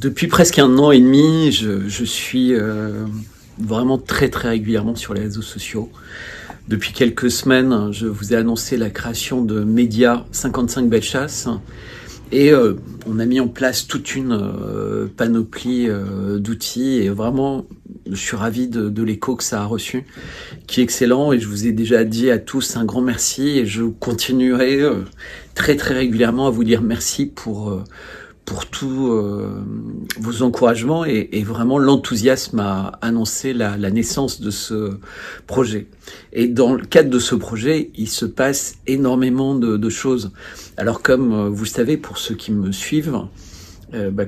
Depuis presque 1 an et demi, je suis vraiment très très régulièrement sur les réseaux sociaux. Depuis quelques semaines, je vous ai annoncé la création de Média 55 Bellechasse et on a mis en place toute une panoplie d'outils et vraiment je suis ravi de l'écho que ça a reçu, qui est excellent, et je vous ai déjà dit à tous un grand merci et je continuerai très très régulièrement à vous dire merci pour tous vos encouragements et vraiment l'enthousiasme à annoncer la naissance de ce projet. Et dans le cadre de ce projet, il se passe énormément de choses. Alors comme vous le savez, pour ceux qui me suivent,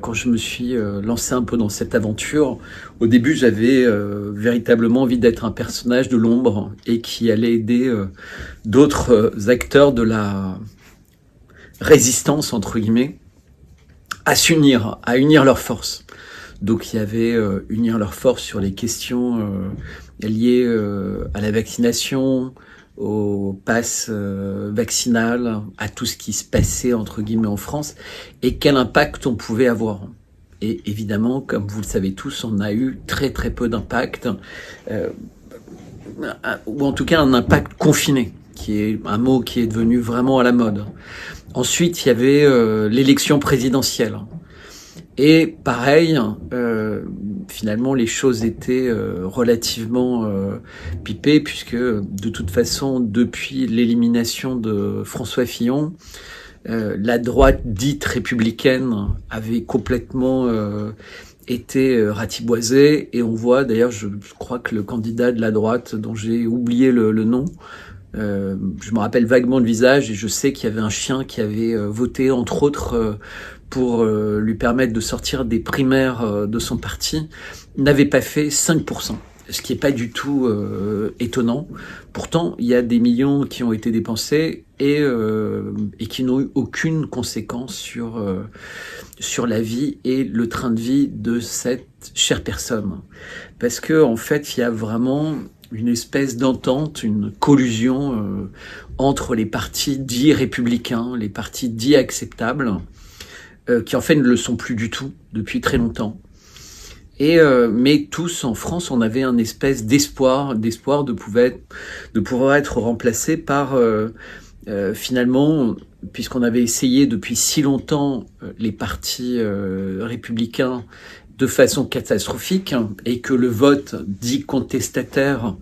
quand je me suis lancé un peu dans cette aventure, au début j'avais véritablement envie d'être un personnage de l'ombre et qui allait aider d'autres acteurs de la résistance, entre guillemets, à s'unir, à unir leurs forces. Donc il y avait unir leurs forces sur les questions liées à la vaccination, au pass vaccinal, à tout ce qui se passait entre guillemets en France et quel impact on pouvait avoir. Et évidemment, comme vous le savez tous, on a eu très très peu d'impact, ou en tout cas un impact confiné, qui est un mot qui est devenu vraiment à la mode. Ensuite, il y avait l'élection présidentielle. Et pareil, finalement, les choses étaient relativement pipées, puisque de toute façon, depuis l'élimination de François Fillon, la droite dite républicaine avait complètement été ratiboisée. Et on voit, d'ailleurs, je crois que le candidat de la droite, dont j'ai oublié le nom, je me rappelle vaguement le visage et je sais qu'il y avait un chien qui avait voté, entre autres, pour lui permettre de sortir des primaires de son parti, n'avait pas fait 5%, ce qui n'est pas du tout étonnant. Pourtant, il y a des millions qui ont été dépensés et qui n'ont eu aucune conséquence sur la vie et le train de vie de cette chère personne. Parce que en fait, il y a vraiment une espèce d'entente, une collusion entre les partis dits républicains, les partis dits acceptables, qui en fait ne le sont plus du tout depuis très longtemps. Et mais tous en France, on avait un espèce d'espoir de pouvoir être remplacé par finalement, puisqu'on avait essayé depuis si longtemps les partis républicains de façon catastrophique, et que le vote dit contestataire,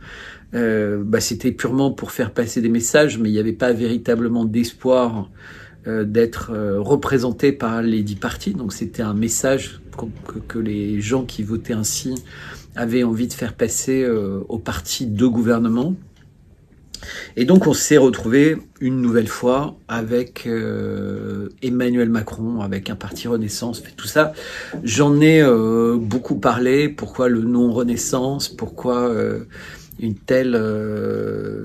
c'était purement pour faire passer des messages, mais il n'y avait pas véritablement d'espoir d'être représenté par les 10 partis. Donc c'était un message que les gens qui votaient ainsi avaient envie de faire passer aux partis de gouvernement. Et donc on s'est retrouvé une nouvelle fois avec Emmanuel Macron, avec un parti Renaissance, tout ça. J'en ai beaucoup parlé. Pourquoi le nom Renaissance? Pourquoi une telle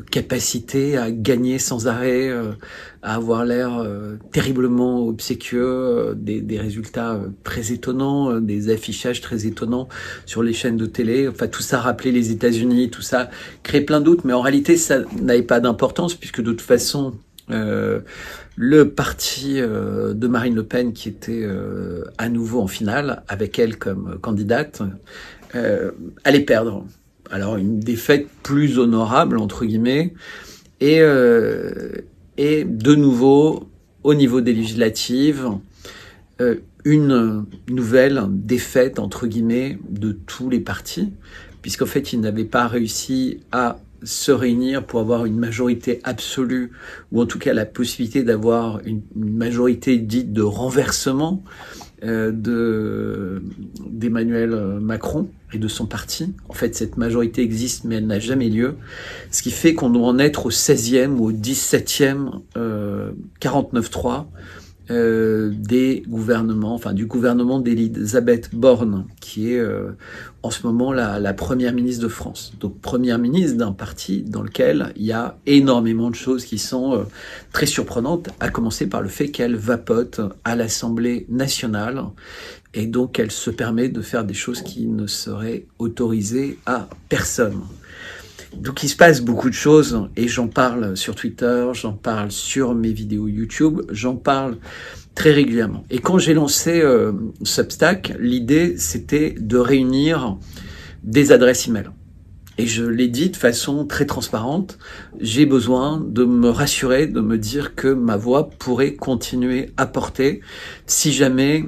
capacité à gagner sans arrêt, à avoir l'air terriblement obséquieux, des résultats très étonnants, des affichages très étonnants sur les chaînes de télé. Enfin, tout ça rappelait les États-Unis, tout ça crée plein de doutes, mais en réalité, ça n'avait pas d'importance, puisque de toute façon, le parti de Marine Le Pen, qui était à nouveau en finale, avec elle comme candidate, allait perdre. Alors une défaite plus honorable, entre guillemets, et de nouveau, au niveau des législatives, une nouvelle défaite, entre guillemets, de tous les partis, puisqu'en fait, ils n'avaient pas réussi à se réunir pour avoir une majorité absolue, ou en tout cas la possibilité d'avoir une majorité dite de renversement d'Emmanuel Macron et de son parti. En fait, cette majorité existe, mais elle n'a jamais lieu. Ce qui fait qu'on doit en être au 16e ou au 17e 49.3 des gouvernements, enfin du gouvernement d'Elisabeth Borne, qui est en ce moment la première ministre de France. Donc première ministre d'un parti dans lequel il y a énormément de choses qui sont très surprenantes, à commencer par le fait qu'elle vapote à l'Assemblée nationale, et donc elle se permet de faire des choses qui ne seraient autorisées à personne. Donc il se passe beaucoup de choses, et j'en parle sur Twitter, j'en parle sur mes vidéos YouTube, j'en parle très régulièrement. Et quand j'ai lancé Substack, l'idée c'était de réunir des adresses email. Et je l'ai dit de façon très transparente, j'ai besoin de me rassurer, de me dire que ma voix pourrait continuer à porter si jamais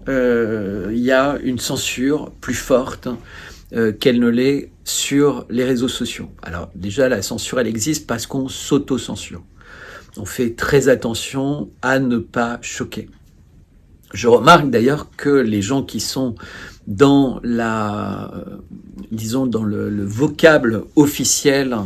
il y a une censure plus forte qu'elle ne l'est sur les réseaux sociaux. Alors déjà, la censure, elle existe parce qu'on s'auto-censure. On fait très attention à ne pas choquer. Je remarque d'ailleurs que les gens qui sont dans dans le vocable officiel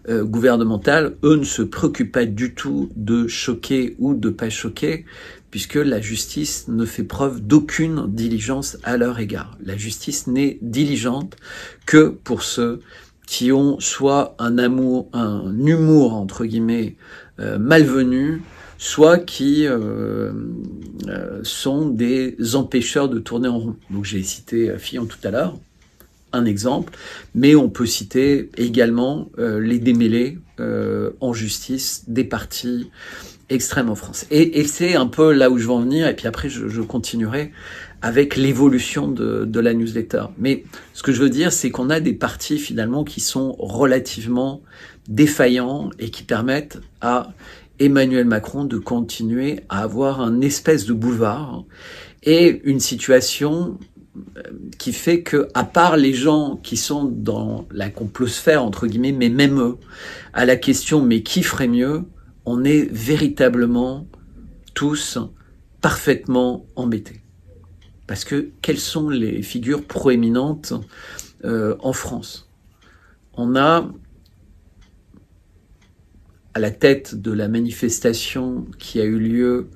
gouvernemental, eux ne se préoccupent pas du tout de choquer ou de pas choquer, puisque la justice ne fait preuve d'aucune diligence à leur égard. La justice n'est diligente que pour ceux qui ont soit un humour entre guillemets malvenu, soit qui sont des empêcheurs de tourner en rond. Donc j'ai cité Fillon tout à l'heure, un exemple, mais on peut citer également les démêlés en justice des partis extrêmes en France. Et c'est un peu là où je veux en venir, et puis après je continuerai avec l'évolution de la newsletter. Mais ce que je veux dire, c'est qu'on a des partis finalement qui sont relativement défaillants et qui permettent à Emmanuel Macron de continuer à avoir un espèce de boulevard et une situation qui fait que, à part les gens qui sont dans la complosphère, entre guillemets, mais même eux, à la question « mais qui ferait mieux ?», on est véritablement tous parfaitement embêtés. Parce que quelles sont les figures proéminentes en France ? On a, à la tête de la manifestation qui a eu lieu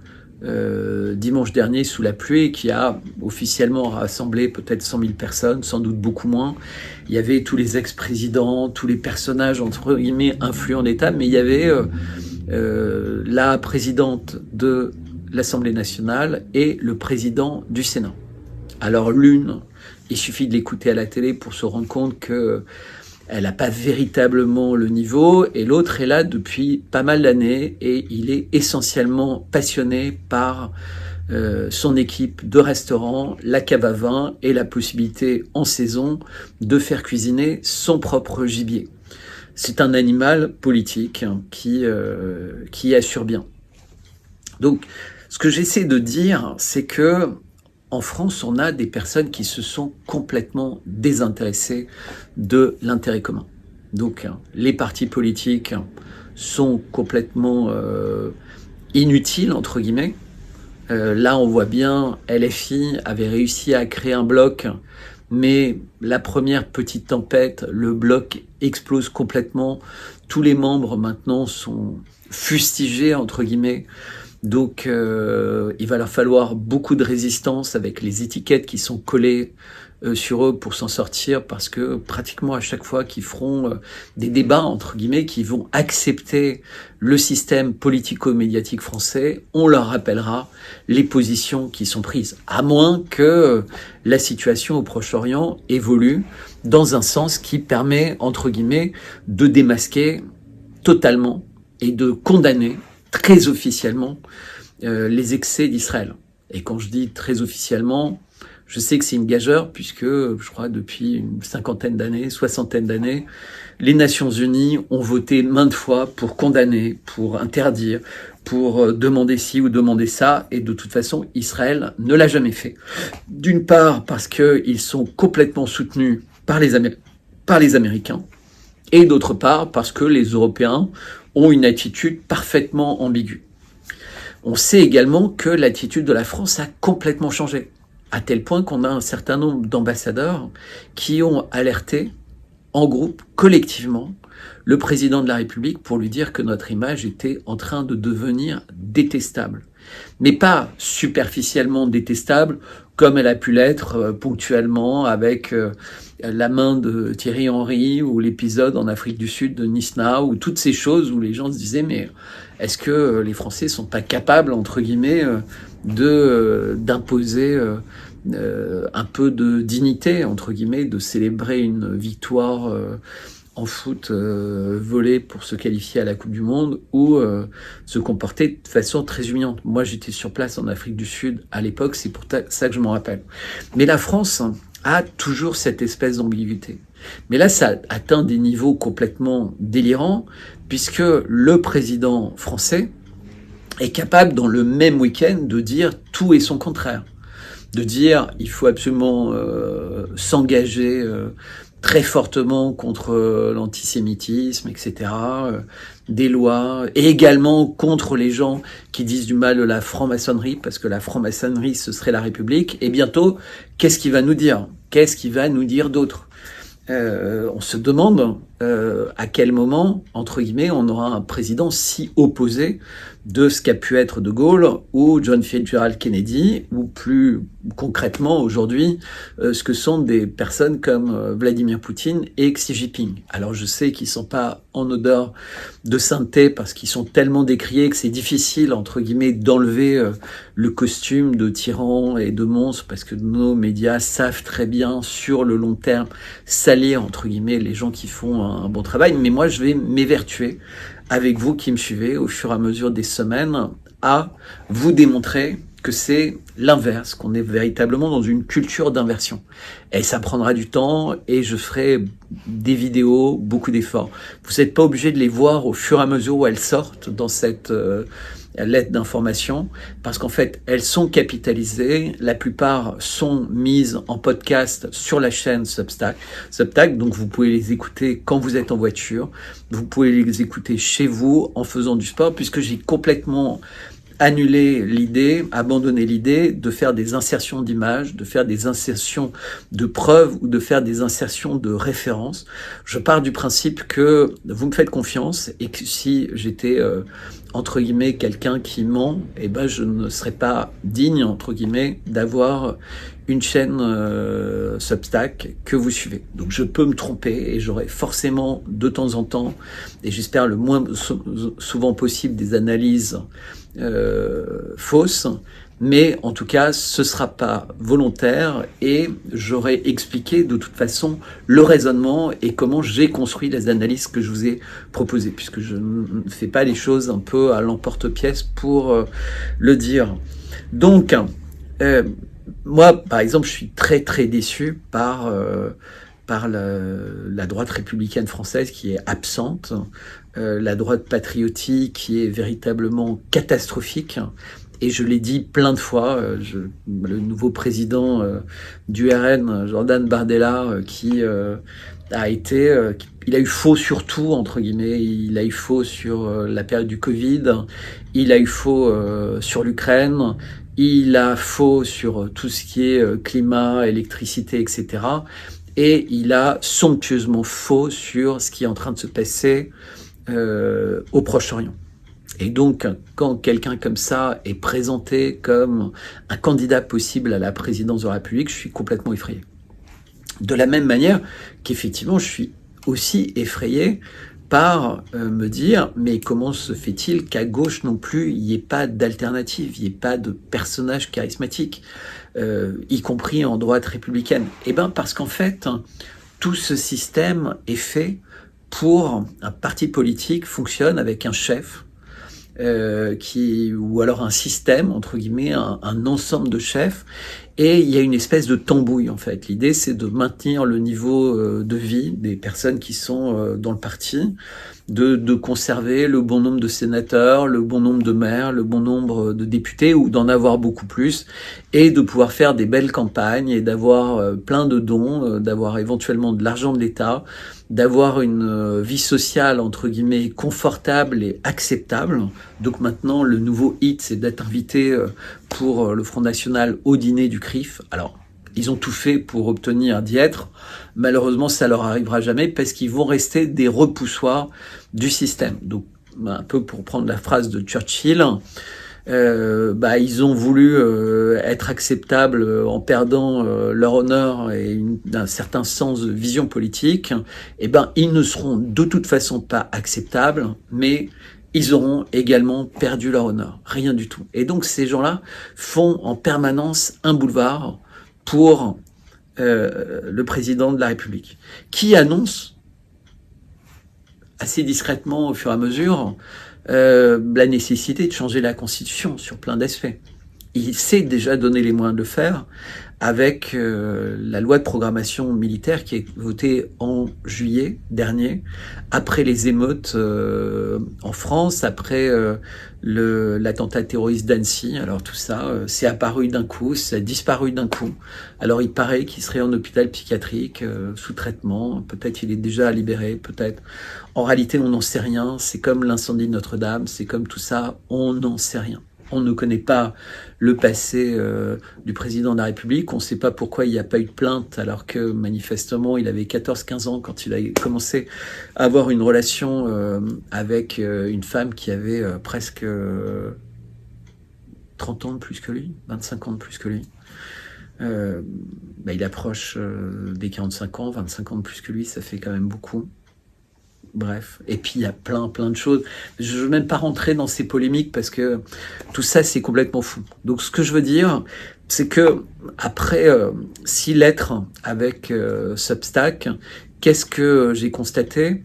dimanche dernier sous la pluie, qui a officiellement rassemblé peut-être 100 000 personnes, sans doute beaucoup moins. Il y avait tous les ex-présidents, tous les personnages entre guillemets influents d'État, mais il y avait la présidente de l'Assemblée nationale et le président du Sénat. Alors l'une, il suffit de l'écouter à la télé pour se rendre compte que elle n'a pas véritablement le niveau, et l'autre est là depuis pas mal d'années et il est essentiellement passionné par son équipe de restaurants, la cave à vin et la possibilité en saison de faire cuisiner son propre gibier. C'est un animal politique qui assure bien. Donc, ce que j'essaie de dire, c'est que en France, on a des personnes qui se sont complètement désintéressées de l'intérêt commun. Donc, les partis politiques sont complètement inutiles, entre guillemets. Là, on voit bien, LFI avait réussi à créer un bloc, mais la première petite tempête, le bloc explose complètement. Tous les membres, maintenant, sont fustigés, entre guillemets. Donc, il va leur falloir beaucoup de résistance avec les étiquettes qui sont collées sur eux pour s'en sortir, parce que pratiquement à chaque fois qu'ils feront des débats, entre guillemets, qui vont accepter le système politico-médiatique français, on leur rappellera les positions qui sont prises, à moins que la situation au Proche-Orient évolue dans un sens qui permet, entre guillemets, de démasquer totalement et de condamner très officiellement les excès d'Israël. Et quand je dis très officiellement, je sais que c'est une gageure, puisque je crois depuis une cinquantaine d'années, soixantaine d'années, les Nations Unies ont voté maintes fois pour condamner, pour interdire, pour demander ci ou demander ça, et de toute façon, Israël ne l'a jamais fait. D'une part, parce qu'ils sont complètement soutenus par les Américains, et d'autre part, parce que les Européens ont une attitude parfaitement ambiguë. On sait également que l'attitude de la France a complètement changé, à tel point qu'on a un certain nombre d'ambassadeurs qui ont alerté en groupe, collectivement, le président de la République pour lui dire que notre image était en train de devenir détestable. Mais pas superficiellement détestable, comme elle a pu l'être ponctuellement avec la main de Thierry Henry ou l'épisode en Afrique du Sud de Nice Now, ou toutes ces choses où les gens se disaient mais est-ce que les Français sont pas capables, entre guillemets, d'imposer un peu de dignité, entre guillemets, de célébrer une victoire en foot, voler pour se qualifier à la Coupe du Monde ou se comporter de façon très humiliante. Moi, j'étais sur place en Afrique du Sud à l'époque, c'est pour ça que je m'en rappelle. Mais la France a toujours cette espèce d'ambiguïté. Mais là, ça atteint des niveaux complètement délirants, puisque le président français est capable, dans le même week-end, de dire tout et son contraire. De dire il faut absolument s'engager très fortement contre l'antisémitisme, etc., des lois, et également contre les gens qui disent du mal de la franc-maçonnerie, parce que la franc-maçonnerie, ce serait la République, et bientôt, qu'est-ce qu'il va nous dire ? Qu'est-ce qu'il va nous dire d'autre ? On se demande à quel moment, entre guillemets, on aura un président si opposé de ce qu'a pu être De Gaulle ou John Fitzgerald Kennedy, ou plus concrètement aujourd'hui, ce que sont des personnes comme Vladimir Poutine et Xi Jinping. Alors je sais qu'ils sont pas en odeur de sainteté parce qu'ils sont tellement décriés que c'est difficile, entre guillemets, d'enlever le costume de tyran et de monstre, parce que nos médias savent très bien, sur le long terme, salir, entre guillemets, les gens qui font un bon travail. Mais moi, je vais m'évertuer, avec vous qui me suivez au fur et à mesure des semaines, à vous démontrer que c'est l'inverse, qu'on est véritablement dans une culture d'inversion. Et ça prendra du temps, et je ferai des vidéos, beaucoup d'efforts. Vous n'êtes pas obligé de les voir au fur et à mesure où elles sortent dans cette lettre d'information, parce qu'en fait, elles sont capitalisées. La plupart sont mises en podcast sur la chaîne Substack, donc vous pouvez les écouter quand vous êtes en voiture, vous pouvez les écouter chez vous en faisant du sport, puisque j'ai complètement abandonner l'idée de faire des insertions d'images, de faire des insertions de preuves ou de faire des insertions de références. Je pars du principe que vous me faites confiance et que si j'étais entre guillemets quelqu'un qui ment, eh ben je ne serais pas digne, entre guillemets, d'avoir une chaîne Substack que vous suivez. Donc je peux me tromper et j'aurai forcément de temps en temps, et j'espère le moins souvent possible, des analyses fausses, mais en tout cas ce sera pas volontaire, et j'aurai expliqué de toute façon le raisonnement et comment j'ai construit les analyses que je vous ai proposées, puisque je ne fais pas les choses un peu à l'emporte-pièce pour le dire. Donc moi, par exemple, je suis très très déçu par la droite républicaine française qui est absente, la droite patriotique qui est véritablement catastrophique. Et je l'ai dit plein de fois, le nouveau président du RN, Jordan Bardella, qui a eu faux sur tout, entre guillemets. Il a eu faux sur la période du Covid, il a eu faux sur l'Ukraine, il a faux sur tout ce qui est climat, électricité, etc. Et il a somptueusement faux sur ce qui est en train de se passer au Proche-Orient. Et donc, quand quelqu'un comme ça est présenté comme un candidat possible à la présidence de la République, je suis complètement effrayé. De la même manière qu'effectivement, je suis aussi effrayé par me dire, mais comment se fait-il qu'à gauche non plus, il n'y ait pas d'alternative, il n'y ait pas de personnage charismatique, y compris en droite républicaine? Eh bien, parce qu'en fait, tout ce système est fait pour un parti politique fonctionne avec un chef, ou alors un système, entre guillemets, un ensemble de chefs, et il y a une espèce de tambouille, en fait. L'idée, c'est de maintenir le niveau de vie des personnes qui sont dans le parti, de conserver le bon nombre de sénateurs, le bon nombre de maires, le bon nombre de députés, ou d'en avoir beaucoup plus, et de pouvoir faire des belles campagnes, et d'avoir plein de dons, d'avoir éventuellement de l'argent de l'État, d'avoir une vie sociale, entre guillemets, confortable et acceptable. Donc maintenant, le nouveau hit, c'est d'être invité pour le Front National au dîner du CRIF. Alors, ils ont tout fait pour obtenir d'y être. Malheureusement, ça leur arrivera jamais parce qu'ils vont rester des repoussoirs du système. Donc, un peu pour prendre la phrase de Churchill, ils ont voulu être acceptables en perdant leur honneur et un certain sens de vision politique. Ils ne seront de toute façon pas acceptables, mais ils auront également perdu leur honneur. Rien du tout. Et donc, ces gens-là font en permanence un boulevard pour le président de la République, qui annonce assez discrètement au fur et à mesure la nécessité de changer la Constitution sur plein d'aspects. Il s'est déjà donné les moyens de le faire avec la loi de programmation militaire qui est votée en juillet dernier, après les émeutes en France, après l'attentat terroriste d'Annecy. Alors tout ça, c'est apparu d'un coup, ça a disparu d'un coup. Alors il paraît qu'il serait en hôpital psychiatrique, sous traitement, peut-être il est déjà libéré, peut-être. En réalité, on n'en sait rien, c'est comme l'incendie de Notre-Dame, c'est comme tout ça, on n'en sait rien. On ne connaît pas le passé du président de la République. On ne sait pas pourquoi il n'y a pas eu de plainte alors que manifestement il avait 14-15 ans quand il a commencé à avoir une relation avec une femme qui avait presque 30 ans de plus que lui, 25 ans de plus que lui. Il approche des 45 ans, 25 ans de plus que lui, ça fait quand même beaucoup. Bref, et puis il y a plein de choses. Je ne veux même pas rentrer dans ces polémiques parce que tout ça c'est complètement fou. Donc ce que je veux dire, c'est que après 6 lettres avec Substack, qu'est-ce que j'ai constaté?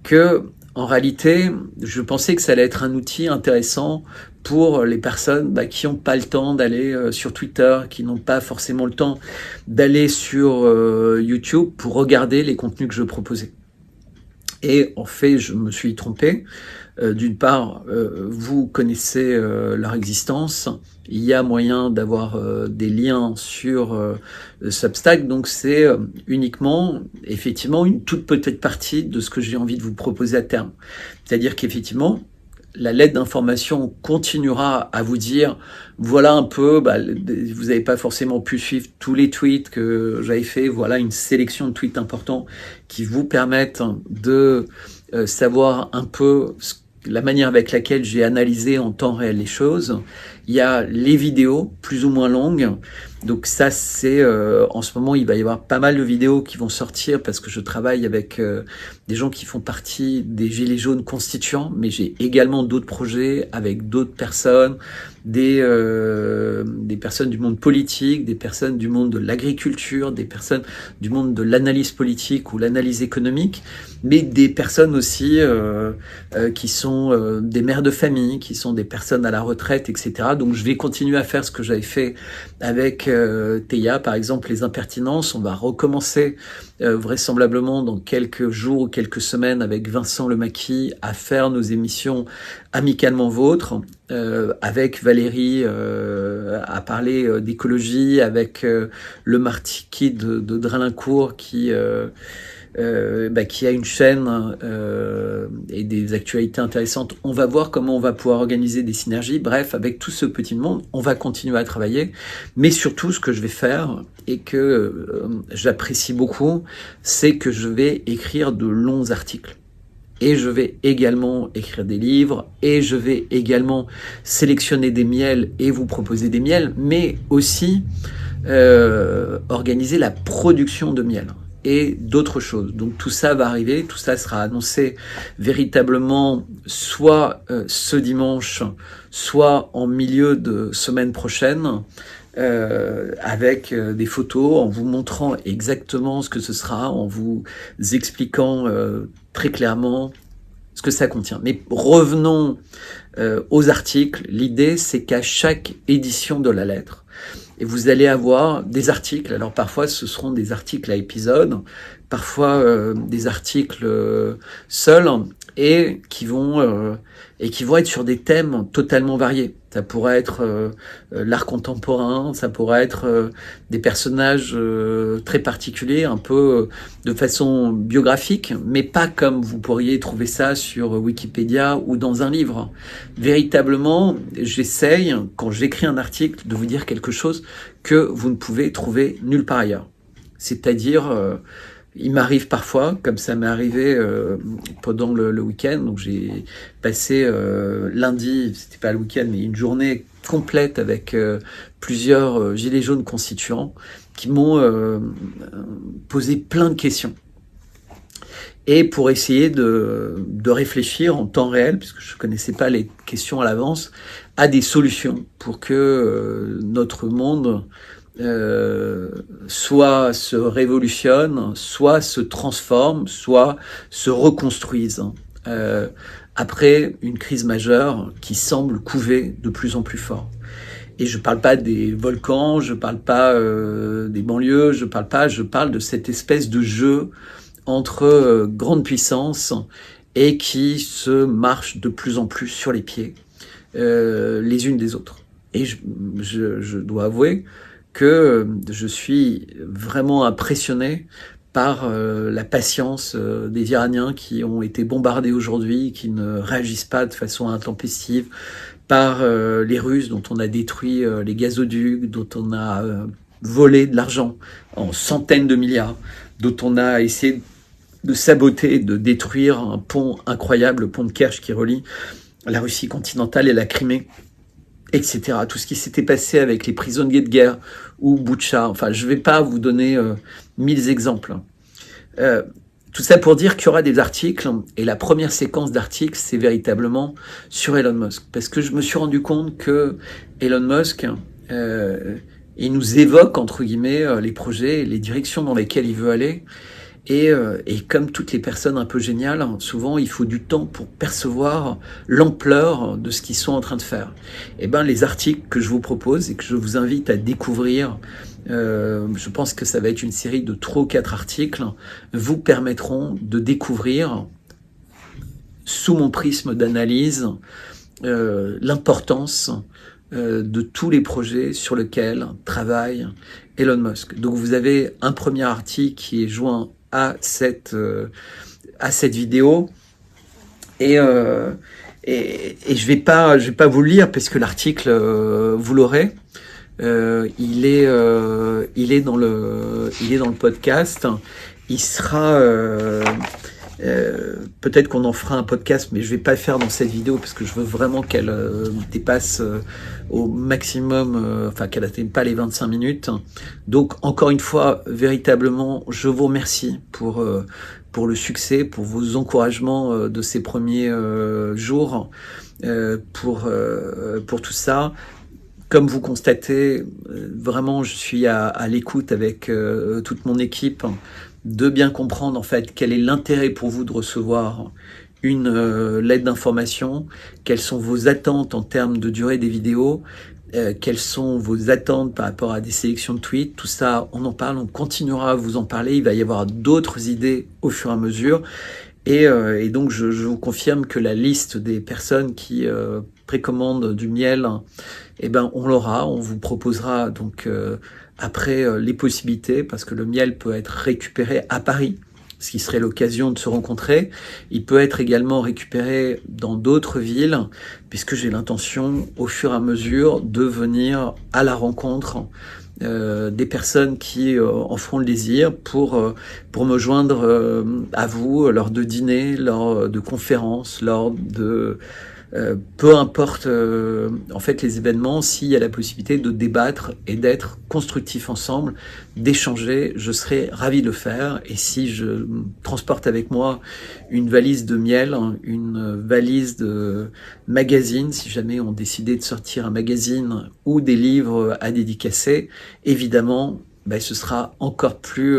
Que en réalité, je pensais que ça allait être un outil intéressant pour les personnes qui n'ont pas le temps d'aller sur Twitter, qui n'ont pas forcément le temps d'aller sur YouTube pour regarder les contenus que je proposais. Et en fait, je me suis trompé. D'une part, vous connaissez leur existence. Il y a moyen d'avoir des liens sur Substack. Donc, c'est uniquement, effectivement, une toute petite partie de ce que j'ai envie de vous proposer à terme. C'est-à-dire qu'effectivement, la lettre d'information continuera à vous dire, voilà un peu, vous n'avez pas forcément pu suivre tous les tweets que j'avais fait, voilà une sélection de tweets importants qui vous permettent de savoir un peu la manière avec laquelle j'ai analysé en temps réel les choses. Il y a les vidéos plus ou moins longues. Donc ça, c'est en ce moment, il va y avoir pas mal de vidéos qui vont sortir parce que je travaille avec des gens qui font partie des Gilets jaunes constituants, mais j'ai également d'autres projets avec d'autres personnes, des personnes du monde politique, des personnes du monde de l'agriculture, des personnes du monde de l'analyse politique ou l'analyse économique, mais des personnes aussi qui sont des mères de famille, qui sont des personnes à la retraite, etc. Donc je vais continuer à faire ce que j'avais fait avec Théa, par exemple, les impertinences. On va recommencer vraisemblablement dans quelques jours ou quelques semaines avec Vincent Lemaquis à faire nos émissions Amicalement Vôtres, avec Valérie à parler d'écologie, avec le Martiki de Dralincourt qui a une chaîne et des actualités intéressantes. On va voir comment on va pouvoir organiser des synergies. Bref, avec tout ce petit monde, on va continuer à travailler. Mais surtout, ce que je vais faire et que j'apprécie beaucoup, c'est que je vais écrire de longs articles. Et je vais également écrire des livres, et je vais également sélectionner des miels et vous proposer des miels, mais aussi organiser la production de miel et d'autres choses. Donc tout ça va arriver, tout ça sera annoncé véritablement soit ce dimanche, soit en milieu de semaine prochaine, avec des photos, en vous montrant exactement ce que ce sera, en vous expliquant très clairement ce que ça contient. Mais revenons aux articles. L'idée, c'est qu'à chaque édition de la lettre, et vous allez avoir des articles. Alors parfois, ce seront des articles à épisodes, parfois des articles seuls, et qui vont être sur des thèmes totalement variés. Ça pourrait être l'art contemporain, ça pourrait être des personnages très particuliers, un peu de façon biographique, mais pas comme vous pourriez trouver ça sur Wikipédia ou dans un livre. Véritablement, j'essaye, quand j'écris un article, de vous dire quelque chose que vous ne pouvez trouver nulle part ailleurs. C'est-à-dire... il m'arrive parfois, comme ça m'est arrivé pendant le week-end, donc j'ai passé lundi, c'était pas le week-end, mais une journée complète avec plusieurs gilets jaunes constituants qui m'ont posé plein de questions. Et pour essayer de réfléchir en temps réel, puisque je connaissais pas les questions à l'avance, à des solutions pour que notre monde soit se révolutionne, soit se transforme, soit se reconstruise après une crise majeure qui semble couver de plus en plus fort. Et je parle pas des volcans, je parle pas des banlieues, je parle de cette espèce de jeu entre grandes puissances et qui se marchent de plus en plus sur les pieds les unes des autres. Et je dois avouer que je suis vraiment impressionné par la patience des Iraniens qui ont été bombardés aujourd'hui, qui ne réagissent pas de façon intempestive, par les Russes dont on a détruit les gazoducs, dont on a volé de l'argent en centaines de milliards, dont on a essayé de saboter, de détruire un pont incroyable, le pont de Kerch qui relie la Russie continentale et la Crimée, etc. Tout ce qui s'était passé avec les prisonniers de guerre ou Boutcha. Enfin, je ne vais pas vous donner 1000 exemples. Tout ça pour dire qu'il y aura des articles, et la première séquence d'articles, c'est véritablement sur Elon Musk. Parce que je me suis rendu compte que Elon Musk, il nous évoque, entre guillemets, les projets, les directions dans lesquelles il veut aller. Et comme toutes les personnes un peu géniales, souvent il faut du temps pour percevoir l'ampleur de ce qu'ils sont en train de faire. Et ben les articles que je vous propose et que je vous invite à découvrir, je pense que ça va être une série de 3 ou 4 articles, vous permettront de découvrir, sous mon prisme d'analyse, l'importance de tous les projets sur lesquels travaille Elon Musk. Donc vous avez un premier article qui est joint à cette vidéo et je vais pas vous le lire parce que l'article vous l'aurez. Il est dans le podcast. Il sera peut-être qu'on en fera un podcast, mais je vais pas le faire dans cette vidéo parce que je veux vraiment qu'elle dépasse au maximum, enfin qu'elle atteigne pas les 25 minutes. Donc encore une fois, véritablement, je vous remercie pour le succès, pour vos encouragements de ces premiers jours, pour tout ça. Comme vous constatez, vraiment, je suis à l'écoute avec toute mon équipe de bien comprendre en fait quel est l'intérêt pour vous de recevoir une lettre d'information, quelles sont vos attentes en termes de durée des vidéos, quelles sont vos attentes par rapport à des sélections de tweets, tout ça, on en parle, on continuera à vous en parler, il va y avoir d'autres idées au fur et à mesure, et donc je vous confirme que la liste des personnes qui précommandent du miel, eh ben on l'aura, on vous proposera donc après les possibilités, parce que le miel peut être récupéré à Paris, ce qui serait l'occasion de se rencontrer. Il peut être également récupéré dans d'autres villes, puisque j'ai l'intention, au fur et à mesure, de venir à la rencontre des personnes qui en feront le désir pour me joindre à vous lors de dîners, lors de conférences, lors de... peu importe en fait les événements, s'il y a la possibilité de débattre et d'être constructif ensemble, d'échanger, je serai ravi de le faire. Et si je transporte avec moi une valise de miel, une valise de magazine, si jamais on décidait de sortir un magazine ou des livres à dédicacer, évidemment, ce sera encore plus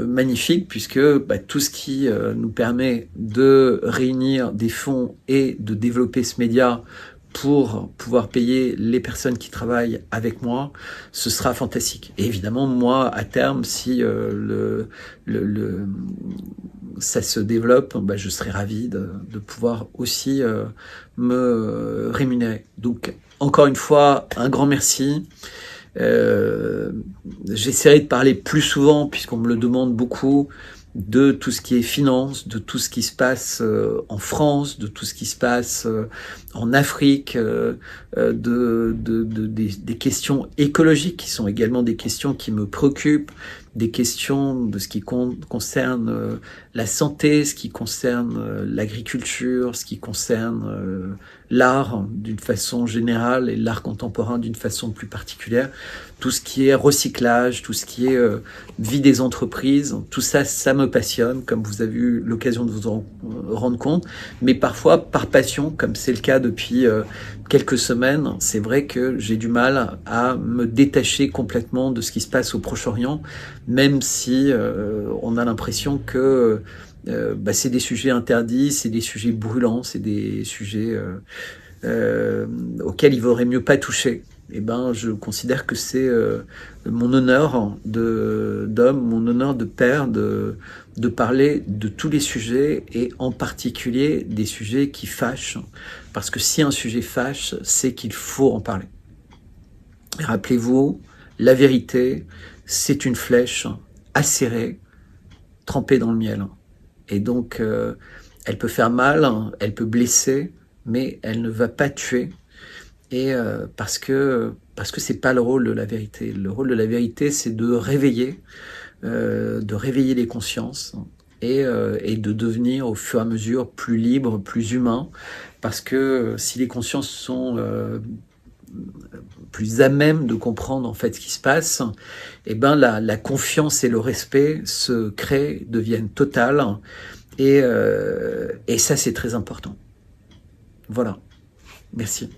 magnifique, puisque tout ce qui nous permet de réunir des fonds et de développer ce média pour pouvoir payer les personnes qui travaillent avec moi, ce sera fantastique. Et évidemment, moi, à terme, si ça se développe, je serai ravi de pouvoir aussi me rémunérer. Donc, encore une fois, un grand merci. J'essaierai de parler plus souvent, puisqu'on me le demande beaucoup, de tout ce qui est finance, de tout ce qui se passe en France, de tout ce qui se passe en Afrique, des questions écologiques qui sont également des questions qui me préoccupent, des questions de ce qui concerne la santé, ce qui concerne l'agriculture, ce qui concerne l'art d'une façon générale et l'art contemporain d'une façon plus particulière, tout ce qui est recyclage, tout ce qui est vie des entreprises, tout ça, ça me passionne, comme vous avez eu l'occasion de vous en rendre compte, mais parfois par passion, comme c'est le cas depuis quelques semaines. C'est vrai que j'ai du mal à me détacher complètement de ce qui se passe au Proche-Orient, même si on a l'impression que c'est des sujets interdits, c'est des sujets brûlants, c'est des sujets auxquels il vaudrait mieux pas toucher. Eh ben, je considère que c'est mon honneur d'homme, mon honneur de père, de parler de tous les sujets et en particulier des sujets qui fâchent. Parce que si un sujet fâche, c'est qu'il faut en parler. Et rappelez-vous, la vérité, c'est une flèche acérée, trempée dans le miel. Et donc, elle peut faire mal, elle peut blesser, mais elle ne va pas tuer. Et parce que c'est pas le rôle de la vérité. Le rôle de la vérité, c'est de réveiller les consciences et de devenir au fur et à mesure plus libre, plus humain. Parce que si les consciences sont plus à même de comprendre en fait ce qui se passe, et ben la confiance et le respect se créent, deviennent totales. Et ça, c'est très important. Voilà. Merci.